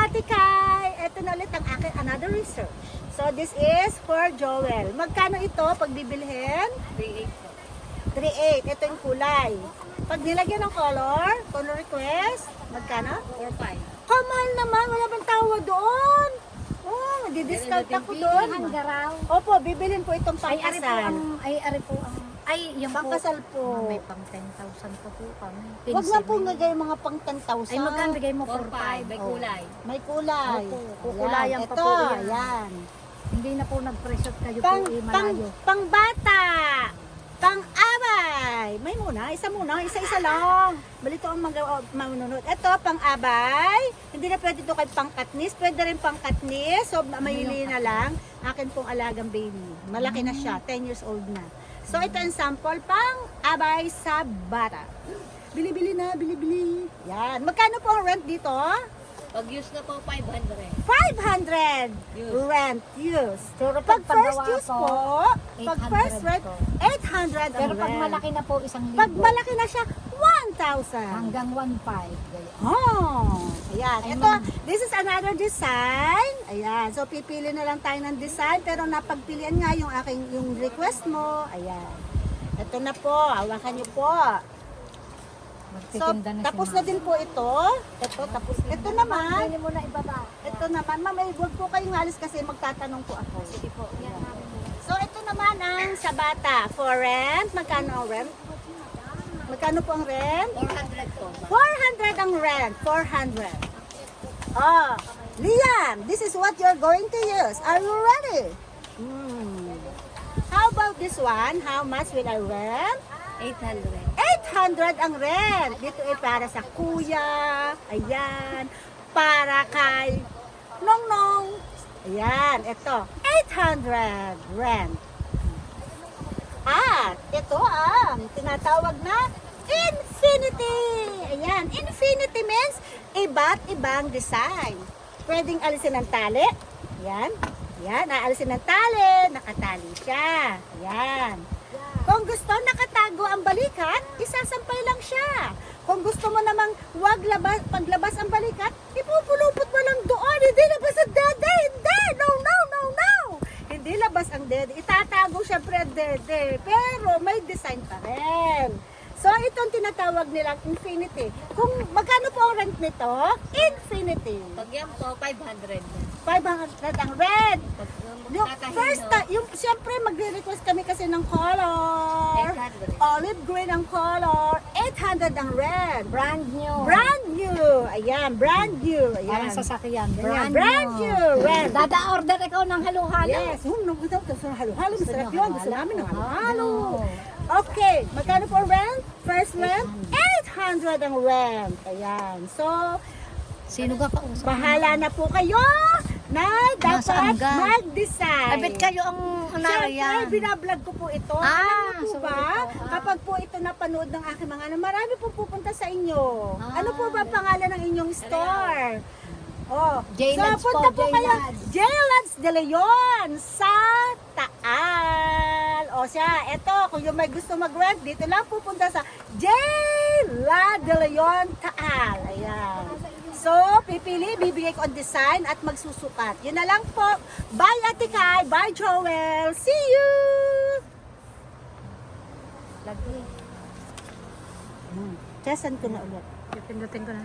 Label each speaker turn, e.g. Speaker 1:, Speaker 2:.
Speaker 1: Ate Kai! Ito na ulit ang aking another research. So, this is for Joel. Magkano ito pag bibilhin?
Speaker 2: 3.8 po.
Speaker 1: 3.8. Ito yung kulay. Pag nilagyan ng color request, magkano?
Speaker 2: 4.5.
Speaker 1: Kamahal naman, wala bang tawa doon? Oh, di-discount ako doon.
Speaker 3: Hanggaraw.
Speaker 1: Opo, bibilhin po itong
Speaker 3: Ay, ari po
Speaker 1: pangkasal.
Speaker 3: ang, yung
Speaker 1: Pangkasal po.
Speaker 3: May pang 10,000 pa po kami.
Speaker 1: Huwag na po nagay mga pang 10,000.
Speaker 3: Ay, magkano bigay mo?
Speaker 2: 4.5. May kulay.
Speaker 1: May kulay.
Speaker 3: Opo, kukulayan pa
Speaker 1: ito,
Speaker 3: po yan.
Speaker 1: yan.
Speaker 3: Hindi na po nag-presot kayo
Speaker 1: Pang,
Speaker 3: po
Speaker 1: pang,
Speaker 3: malayo.
Speaker 1: pang bata. Pang abay. May muna, isa-isa lang. Balito ang manunod. Ito, pang abay. Hindi na pwede ito kay pang katnis. Pwede rin pang katnis. So, maili na lang. Akin pong alagang baby. Malaki na siya. 10 years old na. So, ito ang sample pang abay sa bata. Bili-bili na, bili-bili. Yan. Magkano po ang rent dito?
Speaker 2: Pag use na po, 500.
Speaker 1: 500
Speaker 2: Use.
Speaker 1: rent use.
Speaker 3: Pero
Speaker 1: Pag
Speaker 3: pag
Speaker 1: first
Speaker 3: pagawa
Speaker 1: use
Speaker 3: po,
Speaker 1: po, pag
Speaker 3: 800
Speaker 1: first rent,
Speaker 3: po.
Speaker 1: 800 ang
Speaker 3: Pero pag
Speaker 1: rent.
Speaker 3: malaki na po, 1,000.
Speaker 1: Pag malaki na siya, 1,000.
Speaker 3: Hanggang 1,500. Ganyan.
Speaker 1: Oh, ayan.
Speaker 3: Ay,
Speaker 1: Ito,
Speaker 3: ma'am.
Speaker 1: this is another design. Ayan. So, pipili na lang tayo ng design. Pero napagpilian nga yung request mo. Ayan. Ito na po. Hawakan niyo po. So,
Speaker 3: Magtitinda na
Speaker 1: tapos
Speaker 3: si
Speaker 1: na
Speaker 3: Ma'am.
Speaker 1: din po ito. Ito, tapos. Ito naman.
Speaker 3: Hindi mo na ibaba.
Speaker 1: Ito naman. Ma'am, huwag po kayong alis kasi magtatanong po ako.
Speaker 3: Sige po. Yan namin mo.
Speaker 1: So, ito naman ang sa bata. For rent. Magkano ang rent? Magkano po ang rent?
Speaker 2: 400 po.
Speaker 1: 400 ang rent. 400. Oh, Liam, this is what you're going to use. Are you ready? How about this one? How much will I rent?
Speaker 2: 800.
Speaker 1: 800 ang rent. Dito ay para sa kuya. Ayan. Para kay Nongnong. Ayan. Ito. 800 rent. At ito ang tinatawag na infinity. Ayan. Infinity means iba't ibang design. Pwedeng alisin ng tali. Ayan. Ayan. Aalisin ng tali. Nakatali siya. Ayan. Kung gusto nakatago ang balikat, isasampay lang siya. Kung gusto mo namang paglabas ang balikat, ipupulupot mo lang doon. Hindi labas ang dede. Hindi. No, no, no, no. Hindi labas ang dede. Itatago syempre ang dede. Pero may design pa rin. So, itong tinatawag nilang infinity. Kung magkano po ang rent nito? Infinity.
Speaker 2: Pag yan po, 500.
Speaker 1: 500 ang rent.
Speaker 2: Pag
Speaker 1: Yung first time, yung siyempre magre-request kami kasi ng color.
Speaker 2: 800.
Speaker 1: Olive green ang color. 800 ang red.
Speaker 3: Brand new.
Speaker 1: Brand new. Ayan, brand new. Ayan.
Speaker 3: Parang sasakyan.
Speaker 1: Ayan, brand new. Red.
Speaker 3: Dada-order ikaw ng halo-halo.
Speaker 1: Yes. Gusto ng halo-halo. Masarap
Speaker 3: niyo
Speaker 1: yun. Gusto
Speaker 3: halo-halo?
Speaker 1: namin ng halo-halo.
Speaker 3: Halo.
Speaker 1: Okay. Magkano po rent? First rent? 800 ang rent. Ayan. So,
Speaker 3: Sino ka kausap?
Speaker 1: bahala na po kayo na
Speaker 3: Nasaan
Speaker 1: dapat
Speaker 3: ka?
Speaker 1: mag-decide.
Speaker 3: Abit kayo ang
Speaker 1: Siyempre,
Speaker 3: unarian.
Speaker 1: binablog ko po ito.
Speaker 3: Ah,
Speaker 1: Alam niyo po
Speaker 3: sorry
Speaker 1: ba?
Speaker 3: po. Ah.
Speaker 1: Kapag po ito napanood ng aking mga ano, marami po pupunta sa inyo.
Speaker 3: Ah.
Speaker 1: Ano po ba pangalan ng inyong store? Oh,
Speaker 3: J-Lads
Speaker 1: so punta
Speaker 3: po,
Speaker 1: po kayo
Speaker 3: J-Lads.
Speaker 1: J-Lads de Leon sa Taal. O siya, eto, kung yung may gusto mag-rent, dito lang pupunta sa J-Lads de Leon Taal. Ayan. So, pipili, bibigay ko ang design at magsusukat. Yun na lang po. Bye, Ate Kai. Bye, Joel. See you!
Speaker 3: Lagi.
Speaker 1: Tesan ko na ulit.
Speaker 3: Pindutin ko na.